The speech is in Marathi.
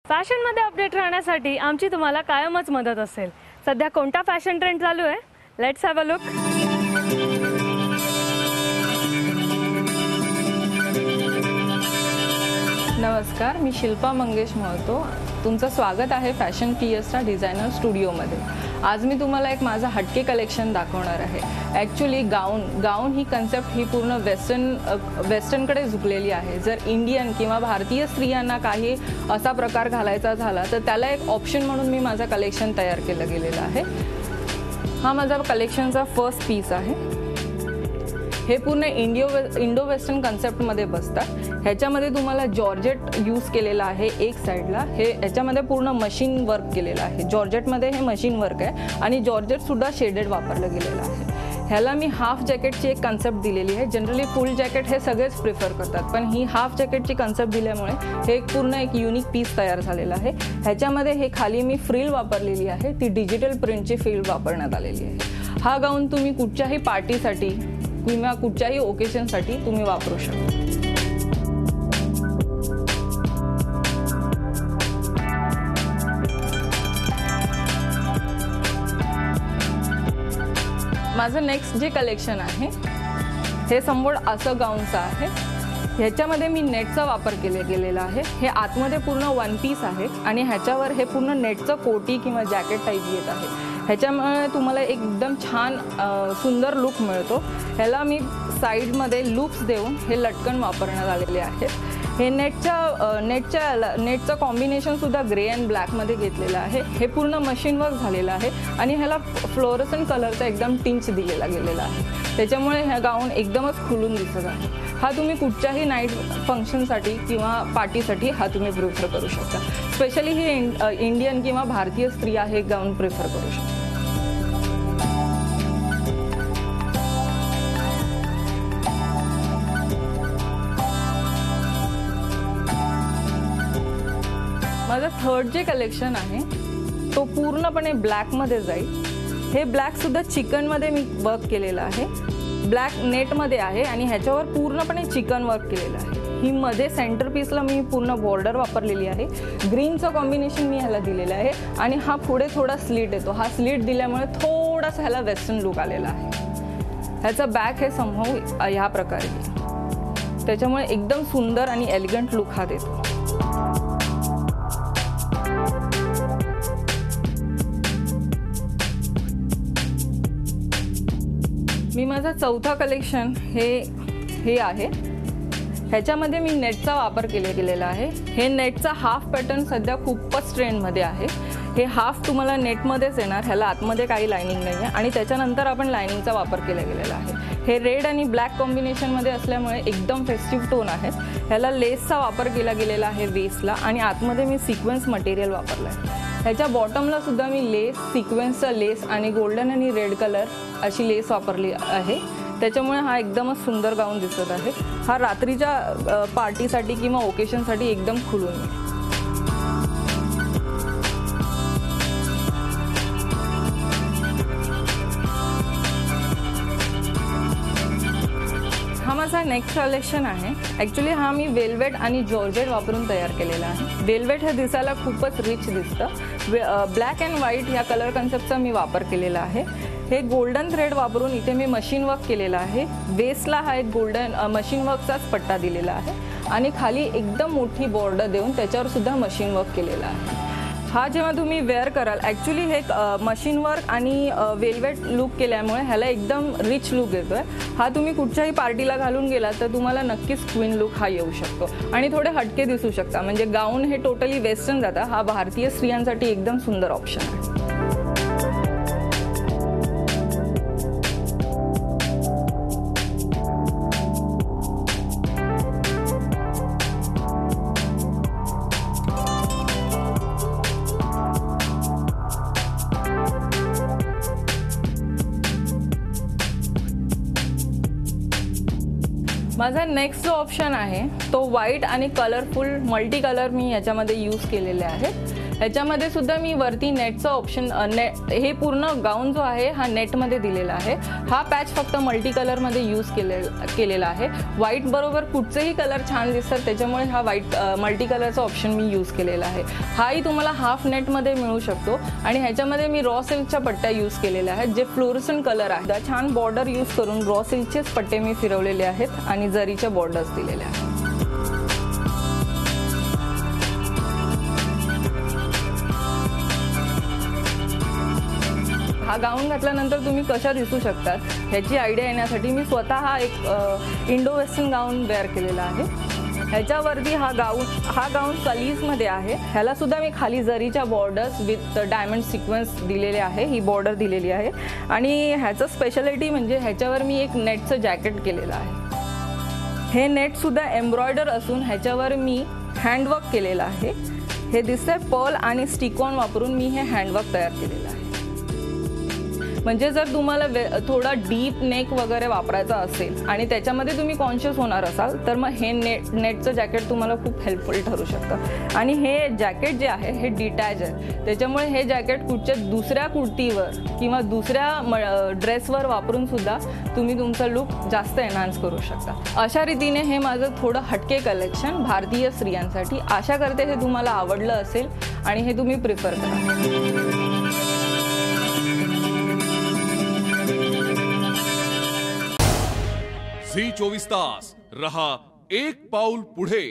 फॅशनमध्ये अपडेट राहण्यासाठी आमची तुम्हाला कायमच मदत असेल। सध्या कोणता फॅशन ट्रेंड चालू आहे? Let's have a look. नमस्कार, मी शिल्पा मंगेश महतो। तुमचं स्वागत आहे फॅशन फिएस्टा डिझायनर स्टुडिओमध्ये। आज मी तुम्हाला एक माझा हटके कलेक्शन दाखवणार आहे। ॲक्च्युली गाऊन ही कन्सेप्ट ही पूर्ण वेस्टर्नकडे झुकलेली आहे। जर इंडियन किंवा भारतीय स्त्रियांना काही असा प्रकार घालायचा झाला तर त्याला एक ऑप्शन म्हणून मी माझा कलेक्शन तयार केलं गेलेलं आहे। हा माझा कलेक्शनचा फर्स्ट पीस आहे। हे पूर्ण इंडो वेस्टर्न कन्सेप्टमध्ये बसतात। ह्याच्यामध्ये तुम्हाला जॉर्जेट यूज केलेला आहे एक साईडला। ह्याच्यामध्ये पूर्ण मशीन वर्क केलेलं आहे। जॉर्जेटमध्ये हे मशीन वर्क आहे आणि जॉर्जेटसुद्धा शेडेड वापरलं गेलेलं आहे। ह्याला मी हाफ जॅकेटची एक कन्सेप्ट दिलेली आहे। जनरली फुल जॅकेट हे सगळेच प्रिफर करतात, पण ही हाफ जॅकेटची कन्सेप्ट दिल्यामुळे हे पूर्ण एक युनिक पीस तयार झालेलं आहे। ह्याच्यामध्ये हे खाली मी फ्रिल वापरलेली आहे, ती डिजिटल प्रिंटची फ्रिल वापरण्यात आलेली आहे। हा गाऊन तुम्ही कुठच्याही पार्टीसाठी किंवा कुठच्याही ओकेशनसाठी तुम्ही वापरू शकता। माझं नेक्स्ट जे कलेक्शन आहे हे संबोड असं गाऊनचं आहे। ह्याच्यामध्ये मी नेटचा वापर गेलेला आहे। हे आतमध्ये पूर्ण वन पीस आहे आणि ह्याच्यावर हे पूर्ण नेटचं कोटी किंवा जॅकेट टाईप येत आहे। ह्याच्यामुळे तुम्हाला एकदम छान सुंदर लुक मिळतो। ह्याला मी साईडमध्ये लूप्स देऊन हे लटकन वापरण्यात आलेले आहेत। हे नेटचं कॉम्बिनेशनसुद्धा ग्रे अँड ब्लॅकमध्ये घेतलेलं आहे। हे पूर्ण मशीन वर्क झालेलं आहे आणि ह्याला फ्लोरोसंट कलरचा एकदम टिंच दिलेला गेलेला आहे। त्याच्यामुळे हे गाऊन एकदमच खुलून दिसत आहे। हा तुम्ही कुठच्याही नाईट फंक्शनसाठी किंवा पार्टीसाठी हा तुम्ही प्रिफर करू शकता। स्पेशली ही इंडियन किंवा भारतीय स्त्रिया हे गाऊन प्रिफर करू शकतात। माझं थर्ड जे कलेक्शन आहे तो पूर्णपणे ब्लॅकमध्ये जाईल। हे ब्लॅकसुद्धा चिकनमध्ये मी वर्क केलेलं आहे। ब्लॅक नेटमध्ये आहे आणि ह्याच्यावर पूर्णपणे चिकन वर्क केलेलं आहे। ही मध्ये सेंटर पीसला मी पूर्ण बॉर्डर वापरलेली आहे। ग्रीनचं कॉम्बिनेशन मी ह्याला दिलेलं आहे आणि हा पुढे थोडा स्लीट येतो। हा स्लीट दिल्यामुळे थोडासा ह्याला वेस्टर्न लुक आलेला आहे। ह्याचा बॅक हे संभव ह्या प्रकारे, त्याच्यामुळे एकदम सुंदर आणि एलिगंट लुक हा देतो। मी माझा चौथा कलेक्शन हे आहे। ह्याच्यामध्ये मी नेटचा वापर गेलेला आहे। हे नेटचा हाफ पॅटर्न सध्या खूपच ट्रेंडमध्ये आहे। हे हाफ तुम्हाला नेटमध्येच येणार, ह्याला आतमध्ये काही लायनिंग नाही आहे आणि त्याच्यानंतर आपण लायनिंगचा वापर केला गेलेला आहे। हे रेड आणि ब्लॅक कॉम्बिनेशनमध्ये असल्यामुळे एकदम फेस्टिव्ह टोन आहे। ह्याला लेसचा वापर केला गेलेला आहे वेस्टला आणि आतमध्ये मी सिक्वेन्स मटेरियल वापरलं आहे। ह्याच्या बॉटमला सुद्धा मी लेस, सिक्वेन्सचा लेस आणि गोल्डन आणि रेड कलर अशी लेस वापरली आहे। त्याच्यामुळे हा एकदमच सुंदर गाऊन दिसत आहे। हा रात्रीच्या पार्टीसाठी किंवा ओकेशनसाठी एकदम खुलून येईल। हा माझा नेक्स्ट कलेक्शन आहे। ॲक्च्युली हा मी वेल्वेट आणि जॉर्जेट वापरून तयार केलेला आहे। वेल्वेट हे दिसायला खूपच रिच दिसतं। ब्लॅक अँड व्हाईट ह्या कलर कन्सेप्टचा मी वापर केलेला आहे। हे गोल्डन थ्रेड वापरून इथे मी मशीन वर्क केलेला आहे। वेस्टला हा एक गोल्डन मशीन वर्कचाच पट्टा दिलेला आहे आणि खाली एकदम मोठी बॉर्डर देऊन त्याच्यावर सुद्धा मशीन वर्क केलेला आहे। हा जेव्हा तुम्ही वेअर कराल, ॲक्च्युली हे मशीन वर्क आणि वेल्वेट लुक केल्यामुळे ह्याला एकदम रिच लुक येतो आहे। हा तुम्ही कुठच्याही पार्टीला घालून गेला तर तुम्हाला नक्कीच क्वीन लुक हा येऊ शकतो आणि थोडे हटके दिसू शकता। म्हणजे गाऊन हे टोटली वेस्टर्न जातं। हा भारतीय स्त्रियांसाठी एकदम सुंदर ऑप्शन आहे। माझा नेक्स्ट जो ऑप्शन आहे तो व्हाईट आणि कलरफुल मल्टी कलर मी याच्यामध्ये यूज केलेले आहेत। ह्याच्यामध्ये सुद्धा मी वरती नेटचा ऑप्शन हे पूर्ण गाऊन जो आहे हा नेटमध्ये दिलेला आहे. हा पॅच फक्त मल्टी कलरमध्ये यूज केलेला आहे. व्हाईट बरोबर कुठचेही कलर छान दिसतात, त्याच्यामुळे हा व्हाईट मल्टी कलरचा ऑप्शन मी यूज केलेला आहे. हाही तुम्हाला हाफ नेटमध्ये मिळू शकतो आणि ह्याच्यामध्ये मी रॉ सिल्कच्या पट्ट्या यूज केलेल्या आहेत जे फ्लोरोसंट कलर आहे. छान बॉर्डर यूज करून रॉ सिल्कचेच पट्टे मी फिरवलेले आहेत आणि जरीच्या बॉर्डर्स दिलेल्या आहेत. हा गाऊन घातल्यानंतर तुम्ही कशा दिसू शकतात ह्याची आयडिया येण्यासाठी मी स्वतः हा एक इंडो वेस्टर्न गाऊन वेअर केलेला आहे. ह्याच्यावरती हा गाऊन कलीजमध्ये आहे. ह्याला सुद्धा मी खाली जरीच्या बॉर्डर्स विथ डायमंड सिक्वेन्स दिलेले आहे. ही बॉर्डर दिलेली आहे आणि ह्याचं स्पेशालिटी म्हणजे ह्याच्यावर मी एक नेटचं जॅकेट केलेलं आहे. हे नेटसुद्धा एम्ब्रॉयडर असून ह्याच्यावर मी हँडवर्क केलेलं आहे. हे दिसतंय पर्ल आणि स्टिकॉन वापरून मी हे हँडवर्क तयार केलेलं आहे. म्हणजे जर तुम्हाला थोडा डीप नेक वगैरे वापरायचा असेल आणि त्याच्यामध्ये तुम्ही कॉन्शियस होणार असाल तर मग हे नेटचं जॅकेट तुम्हाला खूप हेल्पफुल ठरू शकतं. आणि हे जॅकेट जे आहे हे डिटॅच आहे, त्याच्यामुळे हे जॅकेट कुठच्या दुसऱ्या कुर्तीवर किंवा दुसऱ्या ड्रेसवर वापरून सुद्धा तुम्ही तुमचा लुक जास्त एनहान्स करू शकता. अशा रीतीने हे माझं थोडं हटके कलेक्शन भारतीय स्त्रियांसाठी. आशा करते हे तुम्हाला आवडलं असेल आणि हे तुम्ही प्रिफर करा. झी 24 तास रहा एक पाऊल पुढे.